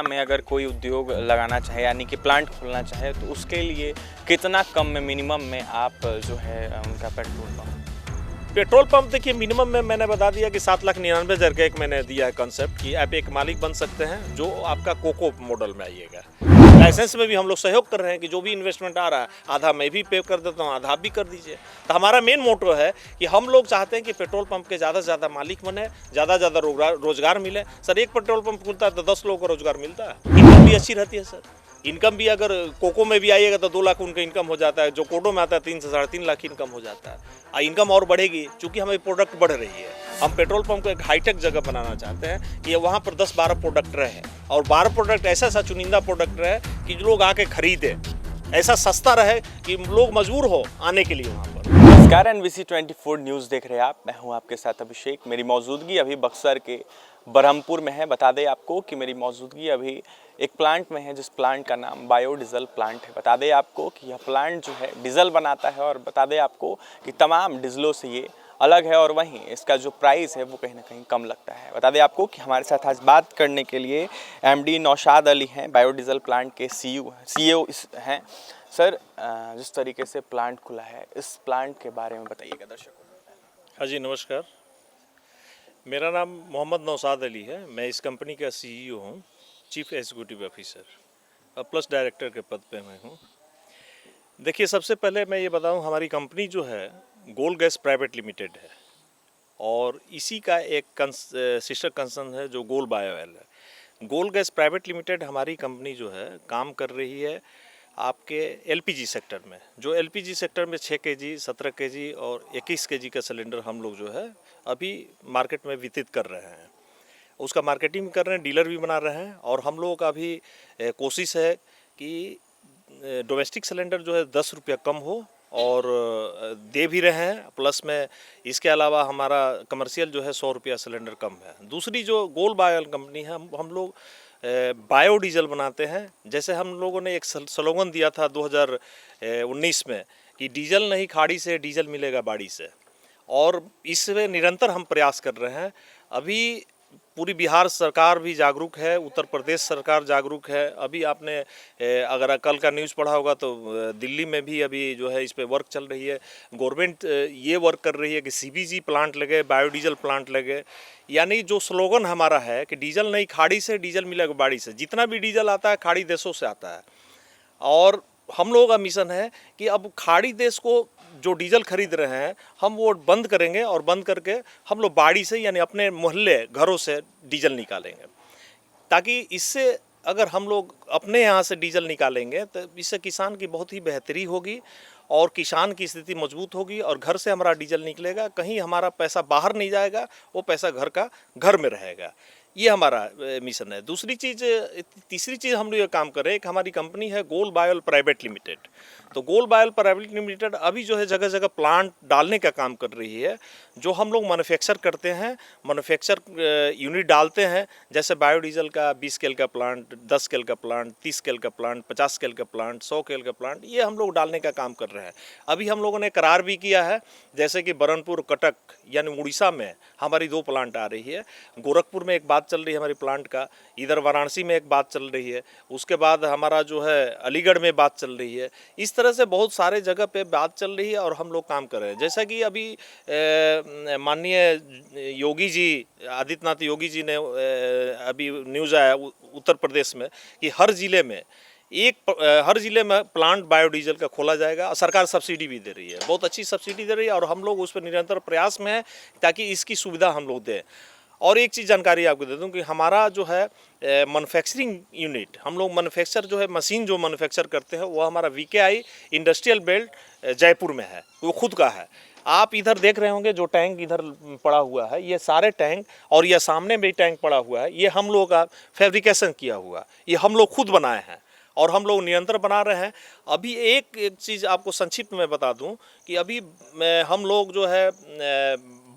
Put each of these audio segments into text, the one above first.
में अगर कोई उद्योग लगाना चाहे यानी कि प्लांट खोलना चाहे तो उसके लिए कितना कम में मिनिमम में आप जो है उनका पेट्रोल पंप देखिए मिनिमम में मैंने बता दिया कि 7,99,000 का एक मैंने दिया है कॉन्सेप्ट कि आप एक मालिक बन सकते हैं जो आपका कोको मॉडल में आइएगा। लाइसेंस में भी हम लोग सहयोग कर रहे हैं कि जो भी इन्वेस्टमेंट आ रहा है आधा मैं भी पे कर देता हूँ, आधा आप भी कर दीजिए। तो हमारा मेन मोटो है कि हम लोग चाहते हैं कि पेट्रोल पंप के ज़्यादा से ज़्यादा मालिक बने, ज़्यादा से ज़्यादा रोजगार मिले। सर एक पेट्रोल पंप खुलता है तो 10 लोगों को रोजगार मिलता है, इनकम भी अच्छी रहती है सर। इनकम भी अगर कोको में भी आइएगा तो 2 लाख उनका इनकम हो जाता है, जो कोडो में आता है 3 से 3.5 लाख इनकम हो जाता है। इनकम और बढ़ेगी क्योंकि हमारी प्रोडक्ट बढ़ रही है। हम पेट्रोल पंप को एक हाईटेक जगह बनाना चाहते हैं कि वहाँ पर 10-12 प्रोडक्ट रहे और 12 प्रोडक्ट ऐसा चुनिंदा प्रोडक्ट रहे कि जो लोग आके खरीदे, ऐसा सस्ता रहे कि लोग मजबूर हो आने के लिए वहाँ पर। नमस्कार, NBC 24 न्यूज़ देख रहे हैं आप। मैं हूं आपके साथ अभिषेक। मेरी मौजूदगी अभी बक्सर के बरहमपुर में है। बता दें आपको कि मेरी मौजूदगी अभी एक प्लांट में है जिस प्लांट का नाम बायोडीजल प्लांट है। बता दें आपको कि यह प्लांट जो है डीजल बनाता है और बता दें आपको कि तमाम डीजलों से ये अलग है और वहीं इसका जो प्राइस है वो कहीं ना कहीं कम लगता है। बता दें आपको कि हमारे साथ आज बात करने के लिए MD नौशाद अली हैं, बायोडीजल प्लांट के CEO हैं। सर, जिस तरीके से प्लांट खुला है इस प्लांट के बारे में बताइएगा दर्शकों को। हाँ जी, नमस्कार। मेरा नाम मोहम्मद नौशाद अली है। मैं इस कंपनी का CEO हूँ, chief executive officer plus director के पद पे मैं हूँ। देखिए, सबसे पहले मैं ये बताऊँ, हमारी कंपनी जो है गोल गैस प्राइवेट लिमिटेड है और इसी का एक सिस्टर कंसर्न है जो गोल बायोएल है। गोल गैस प्राइवेट लिमिटेड हमारी कंपनी जो है काम कर रही है आपके LPG सेक्टर में। जो LPG सेक्टर में 6 kg, 17 kg और 21 kg का सिलेंडर हम लोग जो है अभी मार्केट में वितरित कर रहे हैं। उसका मार्केटिंग भी कर रहे हैं, डीलर भी बना रहे हैं और हम लोगों का भी कोशिश है कि डोमेस्टिक सिलेंडर जो है 10 रुपया कम हो और दे भी रहे हैं। प्लस में इसके अलावा हमारा कमर्शियल जो है 100 रुपया सिलेंडर कम है। दूसरी जो गोल बायोएल कंपनी है, हम लोग बायोडीजल बनाते हैं। जैसे हम लोगों ने एक स्लोगन दिया था 2019 में कि डीजल नहीं खाड़ी से, डीजल मिलेगा बाड़ी से, और इसमें निरंतर हम प्रयास कर रहे हैं। अभी पूरी बिहार सरकार भी जागरूक है, उत्तर प्रदेश सरकार जागरूक है। अभी आपने अगर कल का न्यूज़ पढ़ा होगा तो दिल्ली में भी अभी जो है इस पे वर्क चल रही है। गवर्नमेंट ये वर्क कर रही है कि CBG प्लांट लगे, बायोडीजल प्लांट लगे। यानी जो स्लोगन हमारा है कि डीजल नहीं खाड़ी से, डीजल मिलेगा बाड़ी से। जितना भी डीजल आता है खाड़ी देशों से आता है और हम लोगों का मिशन है कि अब खाड़ी देश को जो डीजल खरीद रहे हैं हम वो बंद करेंगे और बंद करके हम लोग बाड़ी से यानी अपने मोहल्ले घरों से डीजल निकालेंगे, ताकि इससे अगर हम लोग अपने यहाँ से डीजल निकालेंगे तो इससे किसान की बहुत ही बेहतरी होगी और किसान की स्थिति मजबूत होगी और घर से हमारा डीजल निकलेगा, कहीं हमारा पैसा बाहर नहीं जाएगा, वो पैसा घर का घर में रहेगा। ये हमारा मिशन है। तीसरी चीज़ हम लोग ये काम कर रहे हैं, एक हमारी कंपनी है गोल बायोएल प्राइवेट लिमिटेड। तो गोल बायोएल प्राइवेट लिमिटेड अभी जो है जगह जगह प्लांट डालने का काम कर रही है। जो हम लोग मैन्युफैक्चर करते हैं, मैन्युफैक्चर यूनिट डालते हैं। जैसे बायोडीजल का 20 KL का प्लांट, 10 KL का प्लांट, 30 KL का प्लांट, 50 KL का प्लांट, 100 KL का प्लांट, ये हम लोग डालने का काम कर रहे हैं। अभी हम लोगों ने करार भी किया है, जैसे कि बरनपुर, कटक यानी उड़ीसा में हमारी 2 प्लांट आ रही है। गोरखपुर में एक बात चल रही है हमारी प्लांट का, इधर वाराणसी में एक बात चल रही है, उसके बाद हमारा जो है अलीगढ़ में बात चल रही है। इस तरह से बहुत सारे जगह पे बात चल रही है और हम लोग काम कर रहे हैं। जैसा कि अभी माननीय योगी जी, आदित्यनाथ योगी जी ने अभी न्यूज़ आया उत्तर प्रदेश में कि हर ज़िले में प्लांट बायोडीजल का खोला जाएगा और सरकार सब्सिडी भी दे रही है, बहुत अच्छी सब्सिडी दे रही है और हम लोग उस पर निरंतर प्रयास में हैं ताकि इसकी सुविधा हम लोग दें। और एक चीज़ जानकारी आपको दे दूं कि हमारा जो है मैन्युफैक्चरिंग यूनिट, हम लोग मैन्युफैक्चर जो है मशीन जो मैन्युफैक्चर करते हैं वो हमारा VKI इंडस्ट्रियल बेल्ट जयपुर में है, वो खुद का है। आप इधर देख रहे होंगे जो टैंक इधर पड़ा हुआ है, ये सारे टैंक और ये सामने भी टैंक पड़ा हुआ है, ये हम लोग का फैब्रिकेशन किया हुआ, ये हम लोग खुद बनाए हैं और हम लोग निरंतर बना रहे हैं। अभी एक चीज़ आपको संक्षिप्त में बता दूं कि अभी हम लोग जो है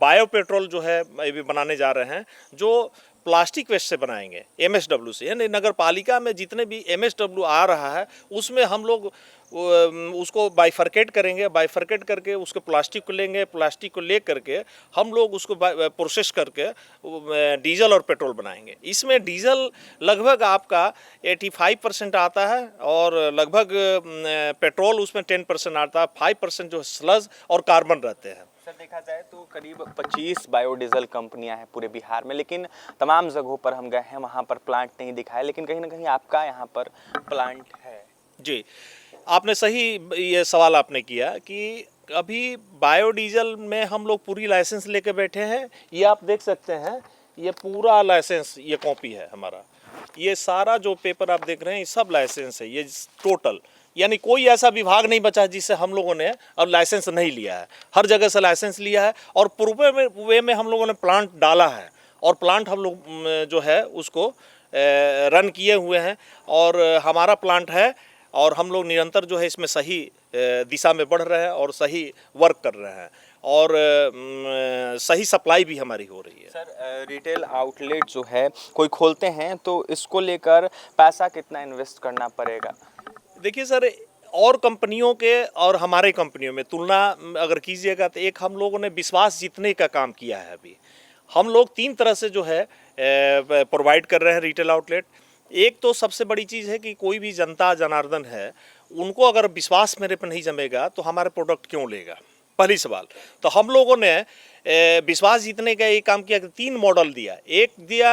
बायो पेट्रोल जो है अभी बनाने जा रहे हैं, जो प्लास्टिक वेस्ट से बनाएंगे, MSW से, यानी नगर पालिका में जितने भी MSW आ रहा है उसमें हम लोग उसको बाइफरकेट करेंगे, बाइफरकेट करके उसके प्लास्टिक को लेंगे, प्लास्टिक को ले करके हम लोग उसको प्रोसेस करके डीजल और पेट्रोल बनाएंगे। इसमें डीजल लगभग आपका 85% आता है और लगभग पेट्रोल उसमें 10% आता है, 5% जो स्लज और कार्बन रहते हैं। सर देखा जाए तो करीब 25 बायोडीजल कंपनियां हैं पूरे बिहार में, लेकिन तमाम जगहों पर हम गए हैं वहां पर प्लांट नहीं दिखा है, लेकिन कहीं ना कहीं आपका यहाँ पर प्लांट है। जी, आपने सही ये सवाल आपने किया कि अभी बायोडीजल में हम लोग पूरी लाइसेंस लेके बैठे हैं। ये आप देख सकते हैं, ये पूरा लाइसेंस, ये कॉपी है हमारा, ये सारा जो पेपर आप देख रहे हैं ये सब लाइसेंस है, ये टोटल, यानी कोई ऐसा विभाग नहीं बचा जिससे हम लोगों ने अब लाइसेंस नहीं लिया है। हर जगह से लाइसेंस लिया है और पूरे वे में हम लोगों ने प्लांट डाला है और प्लांट हम लोग जो है उसको रन किए हुए हैं और हमारा प्लांट है और हम लोग निरंतर जो है इसमें सही दिशा में बढ़ रहे हैं और सही वर्क कर रहे हैं और सही सप्लाई भी हमारी हो रही है। सर रिटेल आउटलेट जो है कोई खोलते हैं तो इसको लेकर पैसा कितना इन्वेस्ट करना पड़ेगा? देखिए सर, और कंपनियों के और हमारे कंपनियों में तुलना अगर कीजिएगा तो एक हम लोगों ने विश्वास जीतने का काम किया है। अभी हम लोग 3 तरह से जो है प्रोवाइड कर रहे हैं रिटेल आउटलेट। एक तो सबसे बड़ी चीज़ है कि कोई भी जनता जनार्दन है, उनको अगर विश्वास मेरे पे नहीं जमेगा तो हमारे प्रोडक्ट क्यों लेगा, पहली सवाल। तो हम लोगों ने विश्वास जीतने का एक काम किया कि 3 मॉडल दिया। एक दिया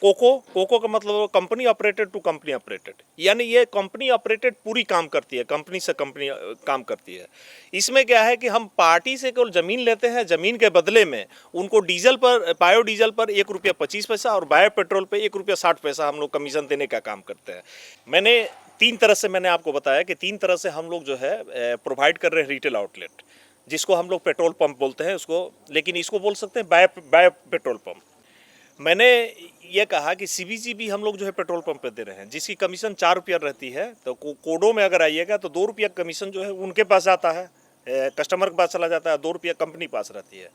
कोको का मतलब company operated to company operated, यानी ये कंपनी ऑपरेटेड पूरी काम करती है, कंपनी से कंपनी काम करती है। इसमें क्या है कि हम पार्टी से केवल ज़मीन लेते हैं, ज़मीन के बदले में उनको डीजल पर, बायोडीजल पर ₹1.25 और बायो पेट्रोल पर ₹1.60 हम लोग कमीशन देने का काम करते हैं। मैंने 3 तरह से मैंने आपको बताया कि 3 तरह से हम लोग जो है प्रोवाइड कर रहे हैं रिटेल आउटलेट, जिसको हम लोग पेट्रोल पंप बोलते हैं उसको, लेकिन इसको बोल सकते हैं बायो पेट्रोल पंप। मैंने ये कहा कि CBG भी हम लोग जो है पेट्रोल पंप पे दे रहे हैं, जिसकी कमीशन ₹4 रहती है। तो कोडो में अगर आइएगा तो ₹2 कमीशन जो है उनके पास जाता है, कस्टमर के पास चला जाता है, ₹2 कंपनी पास रहती है।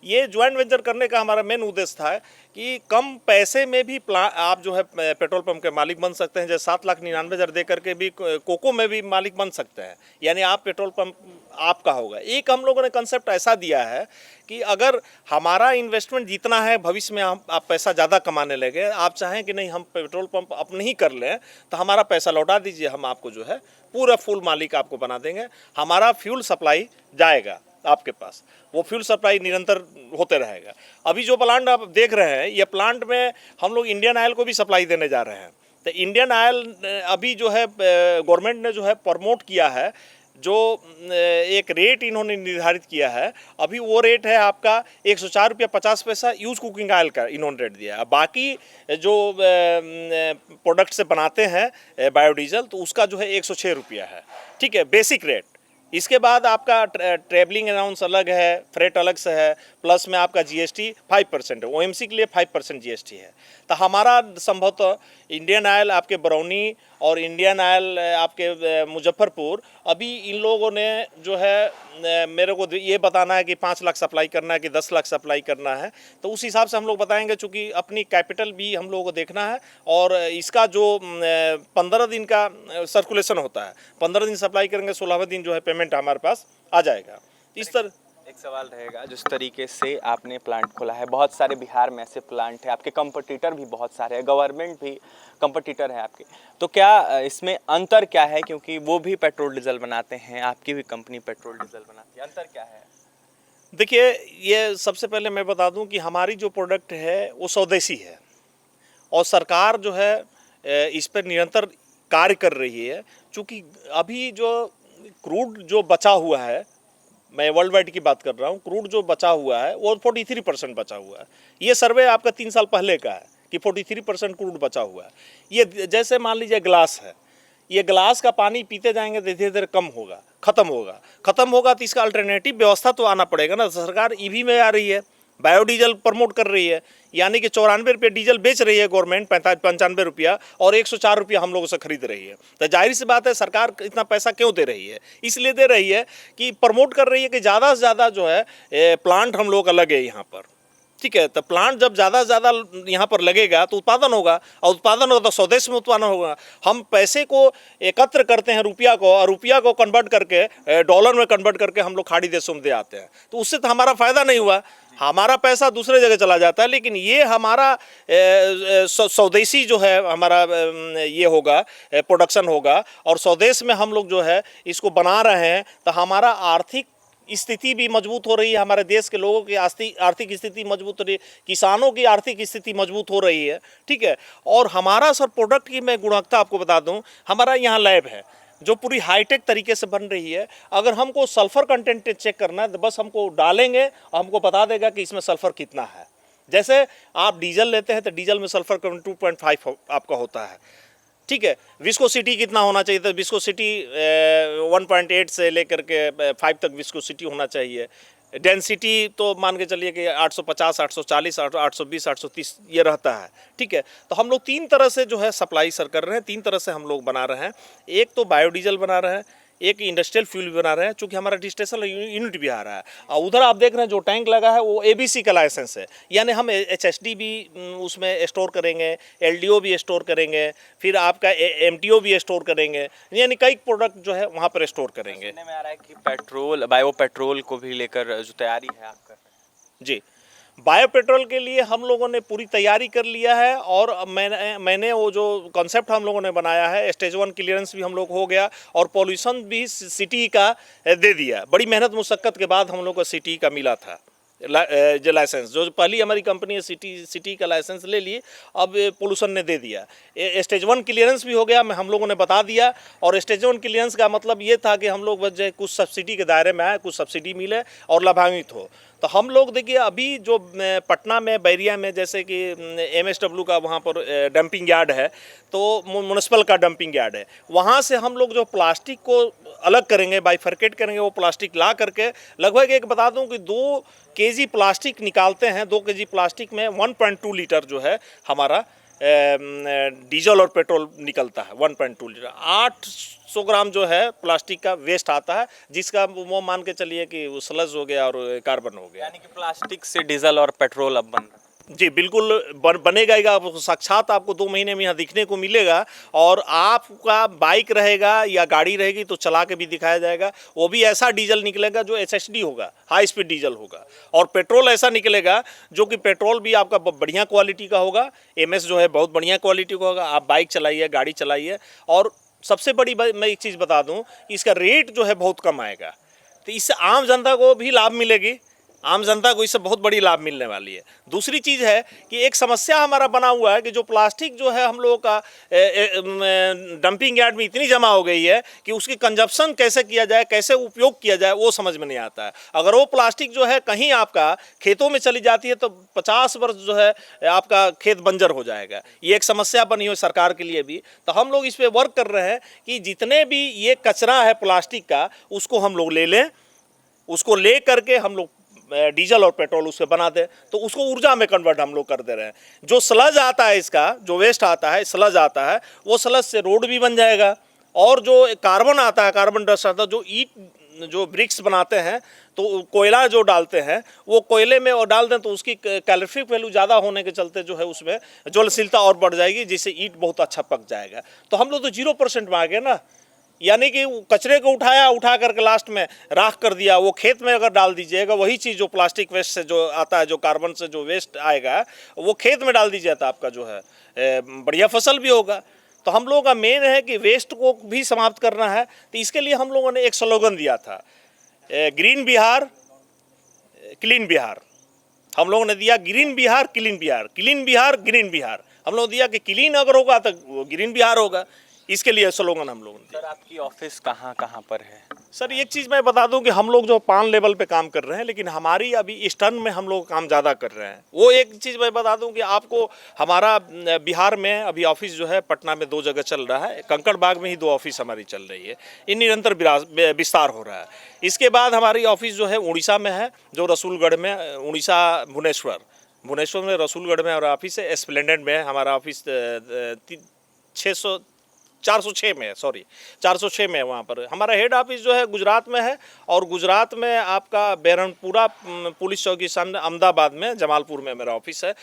ये ज्वाइंट वेंचर करने का हमारा मेन उद्देश्य था कि कम पैसे में भी आप जो है पेट्रोल पंप के मालिक बन सकते हैं। जैसे 7,99,000 दे करके भी कोको में भी मालिक बन सकते हैं, यानी आप पेट्रोल पंप आपका होगा। एक हम लोगों ने कंसेप्ट ऐसा दिया है कि अगर हमारा इन्वेस्टमेंट जितना है भविष्य में आप पैसा ज़्यादा कमाने लगे, आप चाहें कि नहीं हम पेट्रोल पंप अपने ही कर लें तो हमारा पैसा लौटा दीजिए, हम आपको जो है पूरा फुल मालिक आपको बना देंगे। हमारा फ्यूल सप्लाई जाएगा आपके पास, वो फ्यूल सप्लाई निरंतर होते रहेगा। अभी जो प्लांट आप देख रहे हैं, ये प्लांट में हम लोग इंडियन ऑयल को भी सप्लाई देने जा रहे हैं। तो इंडियन ऑयल अभी जो है गवर्नमेंट ने जो है प्रमोट किया है, जो एक रेट इन्होंने निर्धारित किया है, अभी वो रेट है आपका ₹104.50 यूज कुकिंग ऑयल का इन्होंने रेट दिया है। बाकी जो प्रोडक्ट से बनाते हैं बायोडीजल तो उसका जो है ₹106 है, ठीक है, बेसिक रेट। इसके बाद आपका ट्रेवलिंग अलाउंस अलग है, फ्रेट अलग से है, प्लस में आपका GST 5% है, OMC के लिए 5% GST है। तो हमारा संभवतः इंडियन ऑयल आपके बरौनी और इंडियन ऑयल आपके मुजफ्फरपुर, अभी इन लोगों ने जो है मेरे को ये बताना है कि 5 लाख सप्लाई करना है कि 10 लाख सप्लाई करना है, तो उस हिसाब से हम लोग बताएंगे, चूँकि अपनी कैपिटल भी हम लोगों को देखना है और इसका जो 15 दिन का सर्कुलेशन होता है, 15 दिन सप्लाई करेंगे, 16वें दिन जो है पेमेंट हमारे पास आ जाएगा। इस तरह एक सवाल रहेगा, जिस तरीके से आपने प्लांट खोला है, बहुत सारे बिहार में ऐसे प्लांट है, आपके कंपटीटर भी बहुत सारे हैं, गवर्नमेंट भी कंपटीटर है आपके, तो क्या इसमें अंतर क्या है? क्योंकि वो भी पेट्रोल डीजल बनाते हैं, आपकी भी कंपनी पेट्रोल डीजल बनाती है, अंतर क्या है? देखिए, ये सबसे पहले मैं बता दूं कि हमारी जो प्रोडक्ट है वो स्वदेशी है और सरकार जो है इस पर निरंतर कार्य कर रही है। चूँकि अभी जो क्रूड जो बचा हुआ है, मैं वर्ल्ड वाइड की बात कर रहा हूँ, क्रूड जो बचा हुआ है वो 43% बचा हुआ है। ये सर्वे आपका 3 साल पहले का है कि 43% क्रूड बचा हुआ है। ये जैसे मान लीजिए ग्लास है, ये ग्लास का पानी पीते जाएंगे धीरे धीरे कम होगा, ख़त्म होगा तो इसका अल्टरनेटिव व्यवस्था तो आना पड़ेगा ना। सरकार EV में आ रही है, बायोडीजल प्रमोट कर रही है, यानी कि ₹94 डीजल बेच रही है गवर्नमेंट, ₹95 और ₹104 हम लोगों से खरीद रही है। तो जाहिर सी बात है सरकार इतना पैसा क्यों दे रही है? इसलिए दे रही है कि प्रमोट कर रही है कि ज़्यादा से ज़्यादा जो है प्लांट हम लोग का लगे यहाँ पर। ठीक है। तो प्लांट जब ज़्यादा से ज़्यादा यहाँ पर लगेगा तो उत्पादन होगा, और उत्पादन होगा तो स्वदेश में उत्पादन होगा। हम पैसे को एकत्र करते हैं रुपया को, और रुपया को कन्वर्ट करके डॉलर में कन्वर्ट करके हम लोग खाड़ी देशों में दे आते हैं, तो उससे तो हमारा फ़ायदा नहीं हुआ, हमारा पैसा दूसरे जगह चला जाता है। लेकिन ये हमारा स्वदेशी जो है हमारा ये होगा, प्रोडक्शन होगा, और स्वदेश में हम लोग जो है इसको बना रहे हैं, तो हमारा आर्थिक स्थिति भी मजबूत हो रही है, हमारे देश के लोगों की आर्थिक स्थिति मजबूत हो रही है, किसानों की आर्थिक स्थिति मजबूत हो रही है, ठीक है। और हमारा सर प्रोडक्ट की मैं गुणवत्ता आपको बता दूं, हमारा यहाँ लैब है जो पूरी हाईटेक तरीके से बन रही है। अगर हमको सल्फर कंटेंट चेक करना है तो बस हमको डालेंगे और हमको बता देगा कि इसमें सल्फर कितना है। जैसे आप डीजल लेते हैं तो डीजल में सल्फर 2.5 आपका होता है, ठीक है। विस्कोसिटी कितना होना चाहिए, तो विस्कोसिटी 1.8 से लेकर के 5 तक विस्कोसिटी होना चाहिए। डेंसिटी तो मान के चलिए कि 850, 840, 820, 830 ये रहता है, ठीक है। तो हम लोग 3 तरह से जो है सप्लाई सर कर रहे हैं, 3 तरह से हम लोग बना रहे हैं। एक तो बायोडीजल बना रहे हैं, एक इंडस्ट्रियल फ्यूल भी बना रहे हैं, चूँकि हमारा डिस्टेंसल यूनिट भी आ रहा है। और उधर आप देख रहे हैं जो टैंक लगा है वो ABC का लाइसेंस है, यानी हम HSD भी उसमें स्टोर करेंगे, LDO भी स्टोर करेंगे, फिर आपका MTO भी स्टोर करेंगे, यानी कई प्रोडक्ट जो है वहाँ पर स्टोर करेंगे। सुनने में आ रहा है कि पेट्रोल, बायो पेट्रोल को भी लेकर जो तैयारी है आप कर रहे हैं। जी, बायो पेट्रोल के लिए हम लोगों ने पूरी तैयारी कर लिया है, और मैंने वो जो कॉन्सेप्ट हम लोगों ने बनाया है, स्टेज 1 क्लियरेंस भी हम लोग हो गया, और पॉल्यूशन भी सिटी का दे दिया। बड़ी मेहनत मुशक्क़त के बाद हम लोग को सिटी का मिला था जो लाइसेंस, जो पहली हमारी कंपनी है सिटी का लाइसेंस ले लिए, अब पोल्यूशन ने दे दिया। स्टेज 1 क्लियरेंस भी हो गया, हम लोगों ने बता दिया। और स्टेज 1 क्लियरेंस का मतलब ये था कि हम लोग बस जो कुछ सब्सिडी के दायरे में आए, कुछ सब्सिडी मिले और लाभान्वित हो। तो हम लोग देखिए अभी जो पटना में, बैरिया में, जैसे कि MSW का वहाँ पर डंपिंग यार्ड है, तो म्युनिसिपल का डंपिंग यार्ड है, वहाँ से हम लोग जो प्लास्टिक को अलग करेंगे, बाइफरकेट करेंगे, वो प्लास्टिक ला करके लगभग एक बता दूं कि 2 केजी प्लास्टिक निकालते हैं। 2 केजी प्लास्टिक में 1.2 लीटर जो है हमारा डीजल और पेट्रोल निकलता है। 1.2 लीटर 800 ग्राम जो है प्लास्टिक का वेस्ट आता है, जिसका वो मान के चलिए कि वो स्लज हो गया और कार्बन हो गया। यानी कि प्लास्टिक से डीजल और पेट्रोल अब बन रहा है। जी बिल्कुल बनेगा ही, साक्षात आपको 2 महीने में यहाँ दिखने को मिलेगा। और आपका बाइक रहेगा या गाड़ी रहेगी तो चला के भी दिखाया जाएगा। वो भी ऐसा डीजल निकलेगा जो HSD होगा, हाई स्पीड डीजल होगा। और पेट्रोल ऐसा निकलेगा जो कि पेट्रोल भी आपका बढ़िया क्वालिटी का होगा। MS जो है बहुत बढ़िया क्वालिटी का होगा। आप बाइक चलाइए, गाड़ी चलाइए। और सबसे बड़ी मैं एक चीज़ बता दूँ, इसका रेट जो है बहुत कम आएगा, तो इससे आम जनता को भी लाभ मिलेगी। आम जनता को इससे बहुत बड़ी लाभ मिलने वाली है। दूसरी चीज़ है कि एक समस्या हमारा बना हुआ है कि जो प्लास्टिक जो है हम लोगों का डंपिंग यार्ड में इतनी जमा हो गई है कि उसकी कंजप्शन कैसे किया जाए, कैसे उपयोग किया जाए, वो समझ में नहीं आता है। अगर वो प्लास्टिक जो है कहीं आपका खेतों में चली जाती है तो 50 वर्ष जो है आपका खेत बंजर हो जाएगा। ये एक समस्या बनी हुई सरकार के लिए भी। तो हम लोग इस पर वर्क कर रहे हैं कि जितने भी ये कचरा है प्लास्टिक का, उसको हम लोग ले लें, उसको ले करके हम लोग डीजल और पेट्रोल उससे बना दे, तो उसको ऊर्जा में कन्वर्ट हम लोग कर दे रहे हैं। जो स्लज आता है, इसका जो वेस्ट आता है, स्लज आता है, वो स्लज से रोड भी बन जाएगा। और जो कार्बन आता है, कार्बन डाइऑक्साइड आता है, जो ईट जो ब्रिक्स बनाते हैं, तो कोयला जो डालते हैं, वो कोयले में और डाल दें तो उसकी कैलोरीफिक वैल्यू ज़्यादा होने के चलते जो है उसमें ज्वलनशीलता और बढ़ जाएगी, जिससे ईट बहुत अच्छा पक जाएगा। तो हम लोग तो 0% में आ गए ना, यानी कि कचरे को उठा करके लास्ट में राख कर दिया। वो खेत में अगर डाल दीजिएगा, वही चीज़ जो प्लास्टिक वेस्ट से जो आता है, जो कार्बन से जो वेस्ट आएगा, वो खेत में डाल दीजिए तो आपका जो है बढ़िया फसल भी होगा। तो हम लोगों का मेन है कि वेस्ट को भी समाप्त करना है। तो इसके लिए हम लोगों ने एक स्लोगन दिया था, ग्रीन बिहार क्लीन बिहार। हम लोगों ने दिया green Bihar clean Bihar, clean Bihar green Bihar. हम लोग दिया कि क्लीन अगर होगा तो ग्रीन बिहार होगा। इसके लिए स्लोगन हम लोगों ने। सर आपकी ऑफिस कहाँ पर है? सर एक चीज़ मैं बता दूं कि हम लोग जो 5 लेवल पे काम कर रहे हैं, लेकिन हमारी अभी ईस्टर्न में हम लोग काम ज़्यादा कर रहे हैं। वो एक चीज़ मैं बता दूं कि आपको, हमारा बिहार में अभी ऑफिस जो है पटना में 2 जगह चल रहा है, कंकड़ बाग में ही 2 ऑफिस हमारी चल रही है। इन निरंतर विस्तार हो रहा है। इसके बाद हमारी ऑफिस जो है उड़ीसा में है, जो रसूलगढ़ में, उड़ीसा भुवनेश्वर में रसूलगढ़ में हमारा ऑफिस है। स्प्लेंडेड में हमारा ऑफिस 406 में है, सॉरी 406 में है। वहाँ पर हमारा हेड ऑफिस जो है गुजरात में है, और गुजरात में आपका बेरनपुरा पुलिस चौकी सामने अहमदाबाद में जमालपुर में मेरा ऑफिस है।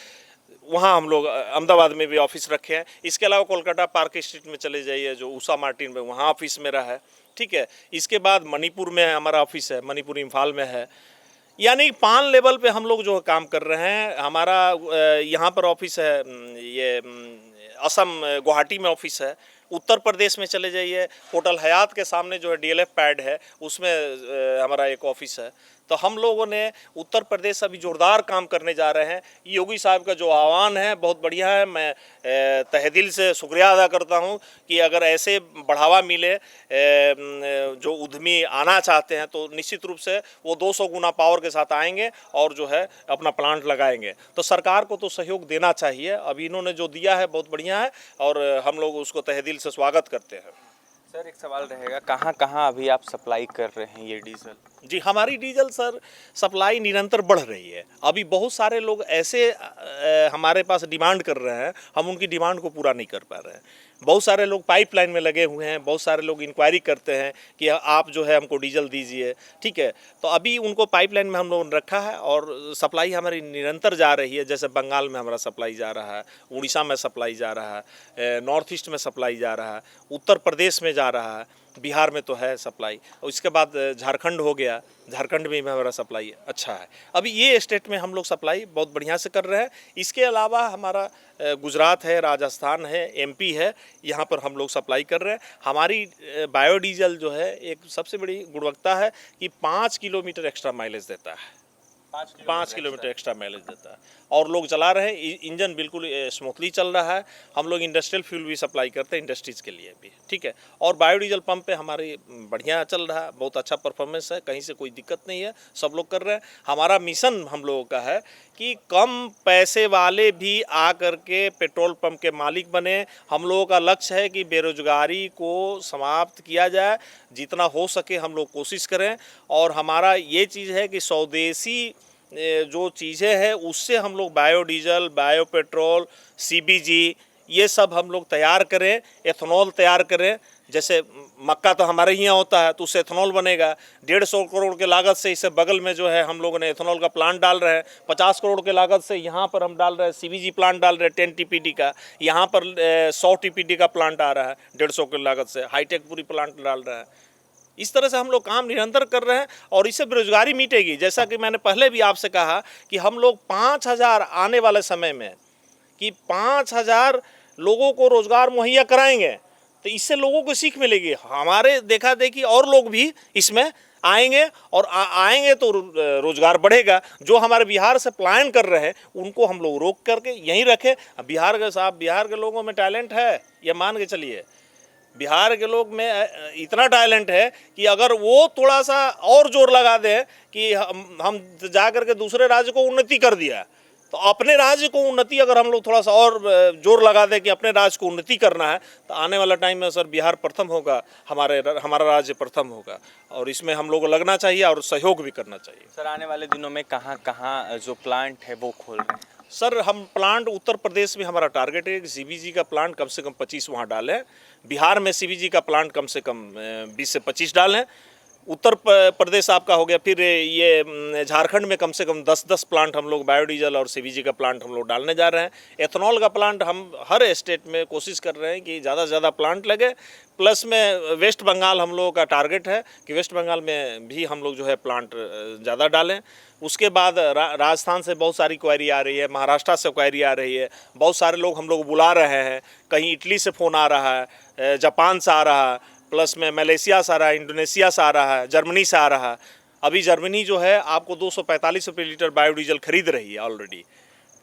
वहाँ हम लोग अहमदाबाद में भी ऑफिस रखे हैं। इसके अलावा कोलकाता पार्क स्ट्रीट में चले जाइए जो उषा मार्टिन में, वहाँ ऑफिस मेरा है। ठीक है, इसके बाद मणिपुर में हमारा ऑफिस है, मणिपुर इम्फाल में है। यानी 5 लेवल पे हम लोग जो काम कर रहे हैं। हमारा यहाँ पर ऑफिस है, ये असम गुवाहाटी में ऑफिस है। उत्तर प्रदेश में चले जाइए, होटल हयात के सामने जो है डीएलएफ पैड है, उसमें हमारा एक ऑफिस है। तो हम लोगों ने उत्तर प्रदेश अभी जोरदार काम करने जा रहे हैं। योगी साहब का जो आह्वान है बहुत बढ़िया है। मैं तहे दिल से शुक्रिया अदा करता हूं कि अगर ऐसे बढ़ावा मिले, जो उद्यमी आना चाहते हैं तो निश्चित रूप से वो 200 गुना पावर के साथ आएंगे और जो है अपना प्लांट लगाएंगे। तो सरकार को तो सहयोग देना चाहिए। अभी इन्होंने जो दिया है बहुत बढ़िया है और हम लोग उसको तहे दिल से स्वागत करते हैं। सर एक सवाल रहेगा, कहाँ कहाँ अभी आप सप्लाई कर रहे हैं ये डीजल? जी, हमारी डीजल सर सप्लाई निरंतर बढ़ रही है। अभी बहुत सारे लोग ऐसे हमारे पास डिमांड कर रहे हैं, हम उनकी डिमांड को पूरा नहीं कर पा रहे हैं। बहुत सारे लोग पाइपलाइन में लगे हुए हैं, बहुत सारे लोग इंक्वायरी करते हैं कि आप जो है हमको डीजल दीजिए। ठीक है, तो अभी उनको पाइपलाइन में हम लोगों ने रखा है और सप्लाई हमारी निरंतर जा रही है। जैसे बंगाल में हमारा सप्लाई जा रहा है, उड़ीसा में सप्लाई जा रहा है, नॉर्थ ईस्ट में सप्लाई जा रहा है, उत्तर प्रदेश में जा रहा है, बिहार में तो है सप्लाई, और इसके बाद झारखंड हो गया, झारखंड में भी हमारा सप्लाई अच्छा है। अभी ये स्टेट में हम लोग सप्लाई बहुत बढ़िया से कर रहे हैं। इसके अलावा हमारा गुजरात है, राजस्थान है, एमपी है, यहाँ पर हम लोग सप्लाई कर रहे हैं। हमारी बायोडीजल जो है एक सबसे बड़ी गुणवत्ता है कि 5 किलोमीटर एक्स्ट्रा माइलेज देता है। 5 किलोमीटर एक्स्ट्रा माइलेज देता है और लोग चला रहे हैं। इंजन बिल्कुल स्मूथली चल रहा है। हम लोग इंडस्ट्रियल फ्यूल भी सप्लाई करते हैं इंडस्ट्रीज़ के लिए भी। ठीक है, और बायोडीजल पंप पे हमारी बढ़िया चल रहा है, बहुत अच्छा परफॉर्मेंस है, कहीं से कोई दिक्कत नहीं है, सब लोग कर रहे हैं। हमारा मिशन हम लोगों का है कि कम पैसे वाले भी आ करके पेट्रोल पंप के मालिक बने। हम लोगों का लक्ष्य है कि बेरोजगारी को समाप्त किया जाए, जितना हो सके हम लोग कोशिश करें। और हमारा ये चीज़ है कि स्वदेशी जो चीज़ें हैं उससे हम लोग बायोडीजल, बायो पेट्रोल, सीबीजी ये सब हम लोग तैयार करें, एथेनॉल तैयार करें। जैसे मक्का तो हमारे यहाँ होता है तो उससे एथेनॉल बनेगा। 150 करोड़ के लागत से इससे बगल में जो है हम लोगों ने एथेनॉल का प्लांट डाल रहे हैं। 50 करोड़ के लागत से यहाँ पर हम डाल रहे हैं सीबीजी प्लांट डाल रहे हैं 10 टीपीडी का। यहाँ पर 100 टीपीडी का प्लांट आ रहा है 150 की लागत से, हाईटेक पूरी प्लांट डाल रहा है। इस तरह से हम लोग काम निरंतर कर रहे हैं और इससे बेरोजगारी मिटेगी। जैसा कि मैंने पहले भी आपसे कहा कि हम लोग 5000 आने वाले समय में कि 5000 लोगों को रोजगार मुहैया कराएंगे, तो इससे लोगों को सीख मिलेगी। हमारे देखा देखी और लोग भी इसमें आएंगे और आएंगे तो रोजगार बढ़ेगा। जो हमारे बिहार से पलायन कर रहे हैं उनको हम लोग रोक करके यहीं रखें। बिहार के लोगों में टैलेंट है, ये मान के चलिए। बिहार के लोग में इतना टैलेंट है कि अगर वो थोड़ा सा और जोर लगा दें कि हम जा कर के दूसरे राज्य को उन्नति कर दिया, तो अपने राज्य को उन्नति अगर हम लोग थोड़ा सा और जोर लगा दें कि अपने राज्य को उन्नति करना है, तो आने वाला टाइम में सर बिहार प्रथम होगा, हमारा राज्य प्रथम होगा। और इसमें हम लोग को लगना चाहिए और सहयोग भी करना चाहिए। सर आने वाले दिनों में कहाँ कहाँ जो प्लांट है वो खोल रहे हैं? सर हम प्लांट उत्तर प्रदेश में हमारा टारगेट है कि सीबीजी का प्लांट कम से कम 25 वहाँ डालें। बिहार में सीबीजी का प्लांट कम से कम 20 से 25 डालें। उत्तर प्रदेश आपका हो गया। फिर ये झारखंड में कम से कम 10-10 प्लांट हम लोग बायोडीजल और सीबीजी का प्लांट हम लोग डालने जा रहे हैं। एथेनॉल का प्लांट हम हर स्टेट में कोशिश कर रहे हैं कि ज़्यादा से ज़्यादा प्लांट लगे। प्लस में वेस्ट बंगाल हम लोगों का टारगेट है कि वेस्ट बंगाल में भी हम लोग जो है प्लांट ज़्यादा डालें। उसके बाद राजस्थान से बहुत सारी क्वायरी आ रही है, महाराष्ट्र से क्वायरी आ रही है, बहुत सारे लोग हम लोग बुला रहे हैं। कहीं इटली से फ़ोन आ रहा है, जापान से आ रहा है, प्लस में मलेशिया से आ रहा है, इंडोनेशिया से आ रहा है, जर्मनी से आ रहा है। अभी जर्मनी जो है आपको 245 रुपये लीटर बायोडीजल खरीद रही है ऑलरेडी।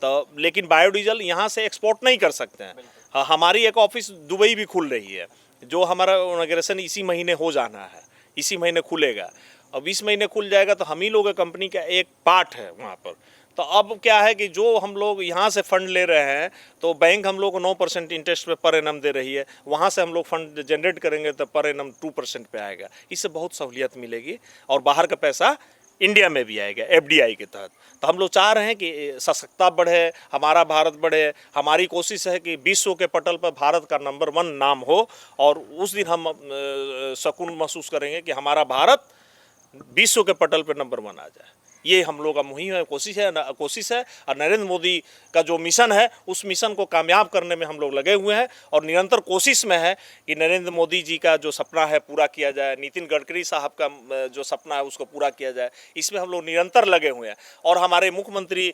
तो लेकिन बायोडीजल यहाँ से एक्सपोर्ट नहीं कर सकते हैं। हाँ, हमारी एक ऑफिस दुबई भी खुल रही है, जो हमारा इनॉग्रेशन इसी महीने हो जाना है, इसी महीने खुलेगा। अब इस महीने खुल जाएगा तो हम ही लोग कंपनी का एक पार्ट है वहाँ पर। तो अब क्या है कि जो हम लोग यहाँ से फ़ंड ले रहे हैं तो बैंक हम लोग को 9% इंटरेस्ट पे पर एनम दे रही है। वहाँ से हम लोग फंड जनरेट करेंगे तो पर एनम 2% पे आएगा। इससे बहुत सहूलियत मिलेगी और बाहर का पैसा इंडिया में भी आएगा एफडीआई के तहत। तो हम लोग चाह रहे हैं कि सशक्ता बढ़े, हमारा भारत बढ़े। हमारी कोशिश है कि विश्व के पटल पर भारत का नंबर 1 नाम हो, और उस दिन हम सुकून महसूस करेंगे कि हमारा भारत विश्व के पटल पर नंबर 1 आ जाए। ये हम लोग का मुहिम है, कोशिश है। और नरेंद्र मोदी का जो मिशन है, उस मिशन को कामयाब करने में हम लोग लगे हुए हैं, और निरंतर कोशिश में है कि नरेंद्र मोदी जी का जो सपना है पूरा किया जाए, नितिन गडकरी साहब का जो सपना है उसको पूरा किया जाए। इसमें हम लोग निरंतर लगे हुए हैं। और हमारे मुख्यमंत्री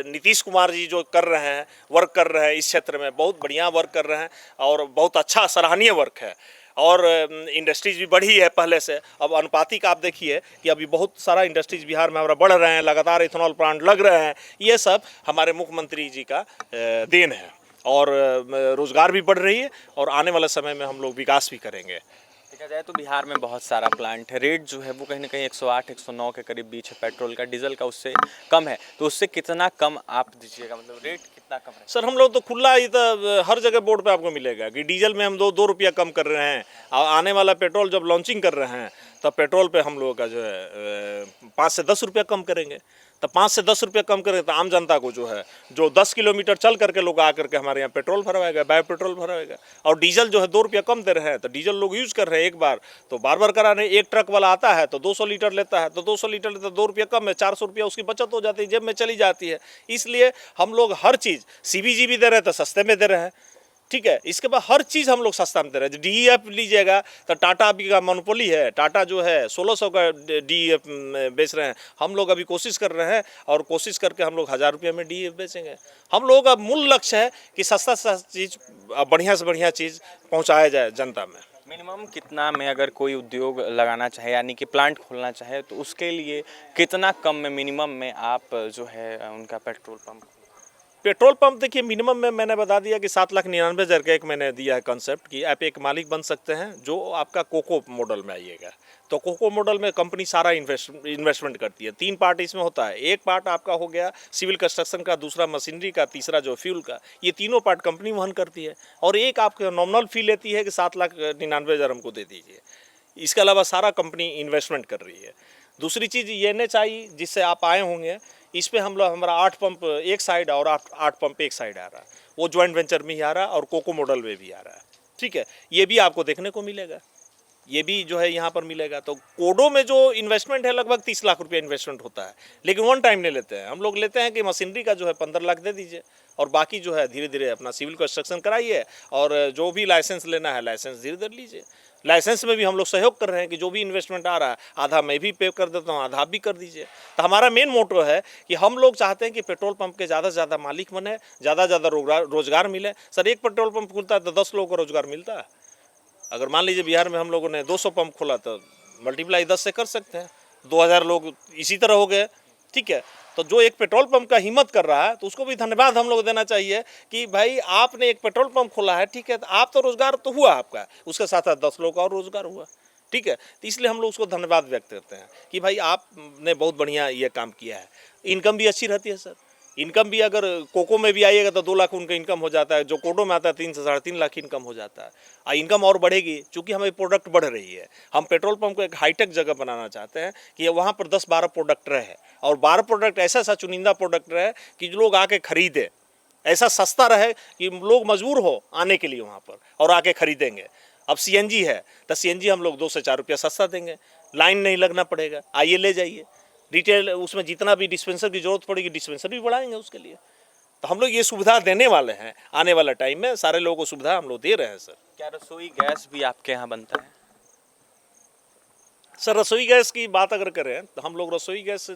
नीतीश कुमार जी जो कर रहे हैं, वर्क कर रहे हैं इस क्षेत्र में, बहुत बढ़िया वर्क कर रहे हैं और बहुत अच्छा सराहनीय वर्क है। और इंडस्ट्रीज भी बढ़ी है पहले से। अब अनुपातिक आप देखिए कि अभी बहुत सारा इंडस्ट्रीज बिहार में हमारा बढ़ रहे हैं, लगातार इथेनॉल प्लांट लग रहे हैं। ये सब हमारे मुख्यमंत्री जी का देन है, और रोजगार भी बढ़ रही है, और आने वाले समय में हम लोग विकास भी करेंगे। देखा जाए तो बिहार में बहुत सारा प्लांट है, रेट जो है वो कहीं ना कहीं 108 109 के करीब बीच है, पेट्रोल का, डीजल का उससे कम है। तो उससे कितना कम आप दीजिएगा, मतलब रेट कितना कम है? सर हम लोग तो खुला ही तो हर जगह बोर्ड पे आपको मिलेगा कि डीजल में हम 2 रुपया कम कर रहे हैं। और आने वाला पेट्रोल जब लॉन्चिंग कर रहे हैं, तब पेट्रोल पे हम लोगों का जो है 5 से 10 रुपया कम करेंगे। तो 5 से 10 रुपया कम करेंगे तो आम जनता को जो है, जो 10 किलोमीटर चल करके लोग आ करके हमारे यहाँ पेट्रोल भरवाएगा, बायो पेट्रोल भरवाएगा। और डीजल जो है 2 रुपया कम दे रहे हैं, तो डीजल लोग यूज़ कर रहे हैं एक बार, तो बार बार करा रहे हैं। एक ट्रक वाला आता है तो 200 लीटर लेता है, तो 200 लीटर लेता है, 2 रुपया कम है, 400 रुपया उसकी बचत हो जाती है, जेब में चली जाती है। इसलिए हम लोग हर चीज़, सीबीजी भी दे रहे हैं तो सस्ते में दे रहे हैं, ठीक है। इसके बाद हर चीज़ हम लोग सस्ता में दे रहे हैं। डीईएफ लीजिएगा तो टाटा अभी का मोनोपोली है, टाटा जो है 1600 का डीईएफ बेच रहे हैं। हम लोग अभी कोशिश कर रहे हैं, और कोशिश करके हम लोग 1000 रुपये में डीईएफ बेचेंगे। हम लोग का मूल लक्ष्य है कि सस्ता से सस्ता चीज़, बढ़िया से बढ़िया चीज़ पहुँचाया जाए जनता में। मिनिमम कितना में अगर कोई उद्योग लगाना चाहे, यानी कि प्लांट खोलना चाहे, तो उसके लिए कितना कम में मिनिमम में आप जो है उनका पेट्रोल पंप देखिए मिनिमम में मैंने बता दिया कि 7,99,000 का एक मैंने दिया है कंसेप्ट कि आप एक मालिक बन सकते हैं जो आपका कोको मॉडल में आइएगा। तो कोको मॉडल में कंपनी सारा इन्वेस्टमेंट करती है। 3 पार्ट इसमें होता है। एक पार्ट आपका हो गया सिविल कंस्ट्रक्शन का, दूसरा मशीनरी का, तीसरा जो फ्यूल का। ये तीनों पार्ट कंपनी वहन करती है, और एक आपके नॉमिनल फी लेती है कि 7,99,000 हमको दे दीजिए। इसके अलावा सारा कंपनी इन्वेस्टमेंट कर रही है। दूसरी चीज़ ये नहीं चाहिए जिससे आप आए होंगे, इस पे हम लोग, हमारा 8 पंप एक साइड और 8 पंप एक साइड आ रहा है, वो ज्वाइंट वेंचर में ही आ रहा है, और कोको मॉडल में भी आ रहा है, ठीक है। ये भी आपको देखने को मिलेगा, ये भी जो है यहाँ पर मिलेगा। तो कोडो में जो इन्वेस्टमेंट है लगभग 30 लाख रुपया इन्वेस्टमेंट होता है, लेकिन वन टाइम नहीं लेते हैं। हम लोग लेते हैं कि मशीनरी का जो है 15 लाख दे दीजिए, और बाकी जो है धीरे धीरे अपना सिविल कंस्ट्रक्शन कराइए, और जो भी लाइसेंस लेना है लाइसेंस धीरे धीरे लीजिए। लाइसेंस में भी हम लोग सहयोग कर रहे हैं कि जो भी इन्वेस्टमेंट आ रहा है, आधा मैं भी पे कर देता हूँ, आधा आप भी कर दीजिए। तो हमारा मेन मोटो है कि हम लोग चाहते हैं कि पेट्रोल पंप के ज़्यादा से ज़्यादा मालिक बने, ज़्यादा से ज़्यादा रोजगार मिले। सर एक पेट्रोल पंप खुलता है तो 10 लोगों को रोजगार मिलता है। अगर मान लीजिए बिहार में हम लोगों ने 200 पंप खोला तो मल्टीप्लाई 10 से कर सकते हैं, 2000 लोग इसी तरह हो गए, ठीक है। तो जो एक पेट्रोल पंप का हिम्मत कर रहा है, तो उसको भी धन्यवाद हम लोग देना चाहिए कि भाई आपने एक पेट्रोल पंप खोला है, ठीक है, तो आप तो रोजगार तो हुआ आपका, उसके साथ साथ 10 लोग का और रोजगार हुआ, ठीक है। तो इसलिए हम लोग उसको धन्यवाद व्यक्त करते हैं कि भाई आपने बहुत बढ़िया ये काम किया है। इनकम भी अच्छी रहती है सर। इनकम भी अगर कोको में भी आइएगा तो 2 लाख उनका इनकम हो जाता है, जो कोडो में आता है 3 से 3.5 लाख इनकम हो जाता है। और इनकम और बढ़ेगी क्योंकि हमारी प्रोडक्ट बढ़ रही है। हम पेट्रोल पंप को एक हाईटेक जगह बनाना चाहते हैं कि वहाँ पर 10-12 प्रोडक्ट रहे, और 12 प्रोडक्ट ऐसा चुनिंदा प्रोडक्ट रहे कि जो लोग आके खरीदे, ऐसा सस्ता रहे कि लोग मजबूर हो आने के लिए वहाँ पर और आके खरीदेंगे। अब सीएनजी है तो सीएनजी हम लोग 2 से 4 रुपया सस्ता देंगे, लाइन नहीं लगना पड़ेगा, आइए ले जाइए। रिटेल उसमें जितना भी डिस्पेंसर की जरूरत पड़ेगी डिस्पेंसर भी बढ़ाएंगे उसके लिए। तो हम लोग ये सुविधा देने वाले हैं, आने वाला टाइम में सारे लोगों को सुविधा हम लोग दे रहे हैं सर। क्या रसोई गैस भी आपके यहाँ बनता है? सर रसोई गैस की बात अगर करें तो हम लोग रसोई गैस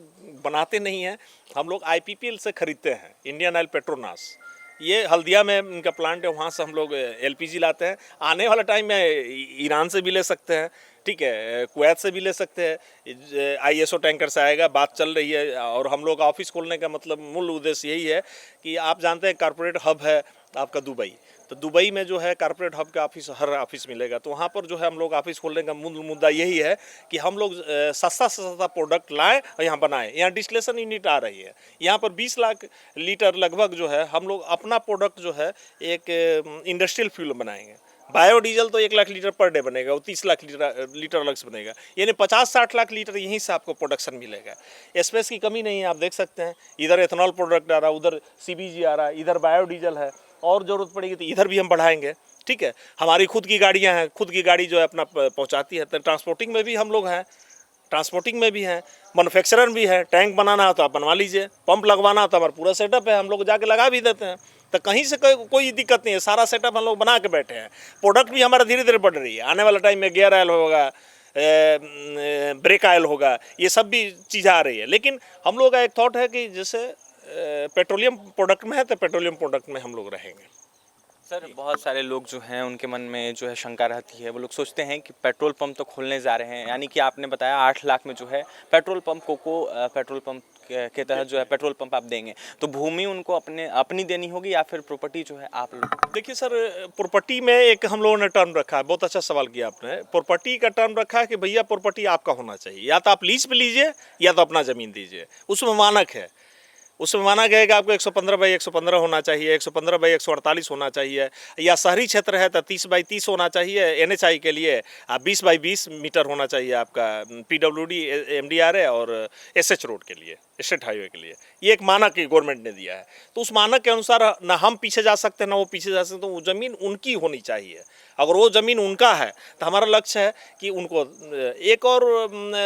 बनाते नहीं हैं, हम लोग IPPL से खरीदते हैं, इंडियन ऑयल पेट्रोनास। ये हल्दिया में इनका प्लांट है, वहाँ से हम लोग LPG लाते हैं। आने वाला टाइम में ईरान से भी ले सकते हैं, ठीक है, कुवैत से भी ले सकते हैं। ISO टैंकर से आएगा, बात चल रही है। और हम लोग ऑफिस खोलने का मतलब मूल उद्देश्य यही है कि आप जानते हैं कॉर्पोरेट हब है आपका दुबई, तो दुबई में जो है कॉर्पोरेट हब का ऑफिस, हर ऑफिस मिलेगा। तो वहाँ पर जो है हम लोग ऑफिस खोलने का मूल मुद्दा यही है कि हम लोग सस्ता से सस्ता प्रोडक्ट लाएँ और यहाँ बनाएं। यहाँ डिस्टिलेशन यूनिट आ रही है, यहाँ पर 20 लाख लीटर लगभग जो है हम लोग अपना प्रोडक्ट जो है एक इंडस्ट्रियल फ्यूल बनाएंगे। बायोडीजल तो 1 लाख लीटर पर डे बनेगा, वो 30 लाख लीटर अलग से बनेगा, यानी 50-60 लाख लीटर यहीं से आपको प्रोडक्शन मिलेगा। स्पेस की कमी नहीं है, आप देख सकते हैं इधर एथेनॉल प्रोडक्ट आ रहा है, उधर सीबीजी आ रहा है, इधर बायोडीजल है, और ज़रूरत पड़ेगी तो इधर भी हम बढ़ाएंगे। ठीक है, हमारी खुद की गाड़ियाँ हैं, खुद की गाड़ी जो है अपना पहुँचाती है, तो ट्रांसपोर्टिंग में भी हम लोग हैं, ट्रांसपोर्टिंग में भी हैं, मैन्युफैक्चरर भी है। टैंक बनाना है तो आप बनवा लीजिए, पंप लगवाना है तो हमारा पूरा सेटअप है, हम लोग जाके लगा भी देते हैं, तो कहीं से कोई दिक्कत नहीं है, सारा सेटअप हम लोग बना के बैठे हैं। प्रोडक्ट भी हमारा धीरे धीरे बढ़ रही है, आने वाला टाइम में गियर ऑयल होगा, ब्रेक ऑयल होगा, ये सब भी चीज़ आ रही है। लेकिन हम लोग का एक थॉट है कि जैसे पेट्रोलियम प्रोडक्ट में है तो पेट्रोलियम प्रोडक्ट में हम लोग रहेंगे। सर बहुत सारे लोग जो हैं उनके मन में जो है शंका रहती है, वो लोग सोचते हैं कि पेट्रोल पंप तो खोलने जा रहे हैं, यानी कि आपने बताया 8 लाख में जो है पेट्रोल पंप पेट्रोल पंप के तहत जो है पेट्रोल पंप आप देंगे, तो भूमि उनको अपनी देनी होगी या फिर प्रॉपर्टी जो है आप लोग? देखिए सर, प्रॉपर्टी में एक हम लोगों ने टर्म रखा है, बहुत अच्छा सवाल किया आपने। प्रॉपर्टी का टर्म रखा है कि भैया प्रॉपर्टी आपका होना चाहिए, या तो आप लीज पे लीजिए या तो अपना ज़मीन दीजिए, उसमें मानक है। उसमें माना गया है कि आपको 115 बाई 115 होना चाहिए, 115 बाई 148 होना चाहिए, या शहरी क्षेत्र है तो 30 बाई 30 होना चाहिए एनएचआई के लिए, 20 बाई 20 मीटर होना चाहिए आपका पीडब्ल्यूडी एमडीआरए और एसएच रोड के लिए, स्टेट हाईवे के लिए। ये एक मानक गवर्नमेंट ने दिया है, तो उस मानक के अनुसार ना हम पीछे जा सकते हैं ना वो पीछे जा सकते हैं, वो ज़मीन उनकी होनी चाहिए। अगर वो ज़मीन उनका है तो हमारा लक्ष्य है कि उनको। एक और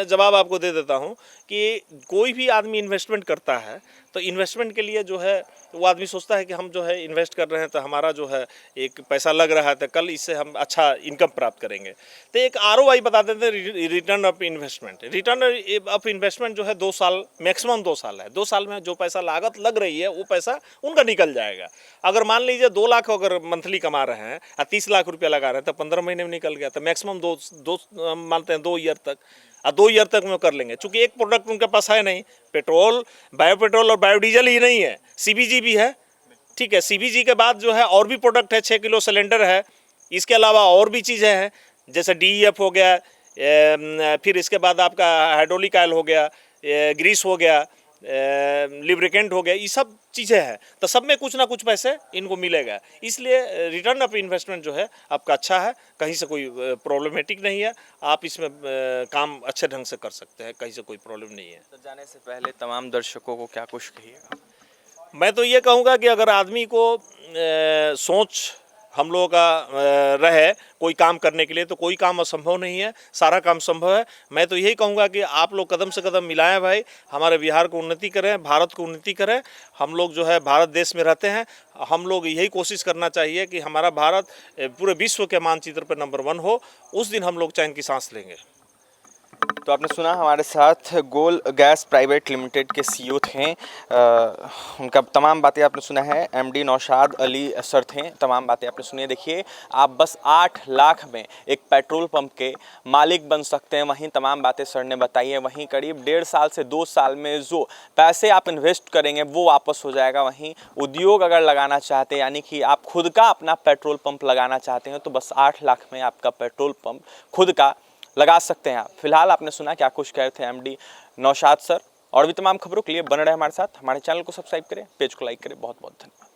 जवाब आपको दे देता हूँ कि कोई भी आदमी इन्वेस्टमेंट करता है तो इन्वेस्टमेंट के लिए जो है वो आदमी सोचता है कि हम जो है इन्वेस्ट कर रहे हैं तो हमारा जो है एक पैसा लग रहा है तो कल इससे हम अच्छा इनकम प्राप्त करेंगे। तो एक आरओआई बता देते हैं, return of investment. Return of investment जो है 2 साल, मैक्सिमम 2 साल है। 2 साल में जो पैसा लागत लग रही है वो पैसा उनका निकल जाएगा। अगर मान लीजिए 2 लाख अगर मंथली कमा रहे हैं और 30 लाख रुपया लगा रहे हैं तो 15 महीने में निकल गया, तो मैक्सिमम दो मानते हैं 2 ईयर तक, और 2 ईयर तक में कर लेंगे। चूंकि एक प्रोडक्ट उनके पास है नहीं, पेट्रोल, बायोपेट्रोल और बायोडीजल ही नहीं है, सीबीजी भी है। ठीक है, सीबीजी के बाद जो है और भी प्रोडक्ट है, 6 किलो सिलेंडर है, इसके अलावा और भी चीज़ें हैं जैसे डीईएफ हो गया, फिर इसके बाद आपका हाइड्रोलिक ऑयल हो गया, ग्रीस हो गया, लिब्रिकेंट हो गया, ये सब चीज़ें हैं। तो सब में कुछ ना कुछ पैसे इनको मिलेगा, इसलिए रिटर्न ऑफ इन्वेस्टमेंट जो है आपका अच्छा है, कहीं से कोई प्रॉब्लमेटिक नहीं है, आप इसमें काम अच्छे ढंग से कर सकते हैं, कहीं से कोई प्रॉब्लम नहीं है। तो जाने से पहले तमाम दर्शकों को क्या कुछ कहिएगा? मैं तो ये कहूँगा कि अगर आदमी को सोच हम लोगों का रहे कोई काम करने के लिए, तो कोई काम असंभव नहीं है, सारा काम संभव है। मैं तो यही कहूँगा कि आप लोग कदम से कदम मिलाएं भाई, हमारे बिहार को उन्नति करें, भारत को उन्नति करें। हम लोग जो है भारत देश में रहते हैं, हम लोग यही कोशिश करना चाहिए कि हमारा भारत पूरे विश्व के मानचित्र पर नंबर 1 हो, उस दिन हम लोग चैन की सांस लेंगे। तो आपने सुना हमारे साथ गोल गैस प्राइवेट लिमिटेड के सीईओ थे, उनका तमाम बातें आपने सुना है। एमडी नौशाद अली सर थे, तमाम बातें आपने सुनी है। देखिए, आप बस 8 लाख में एक पेट्रोल पंप के मालिक बन सकते हैं, वहीं तमाम बातें सर ने बताई है। वहीं करीब 1.5 साल से 2 साल में जो पैसे आप इन्वेस्ट करेंगे वो वापस हो जाएगा। वहीं उद्योग अगर लगाना चाहते हैं, यानी कि आप खुद का अपना पेट्रोल पंप लगाना चाहते हैं, तो बस 8 लाख में आपका पेट्रोल पंप खुद का लगा सकते हैं आप। फिलहाल आपने सुना क्या कुछ कह रहे थे एमडी नौशाद सर। और भी तमाम खबरों के लिए बने रहे हमारे साथ, हमारे चैनल को सब्सक्राइब करें, पेज को लाइक करें। बहुत बहुत धन्यवाद।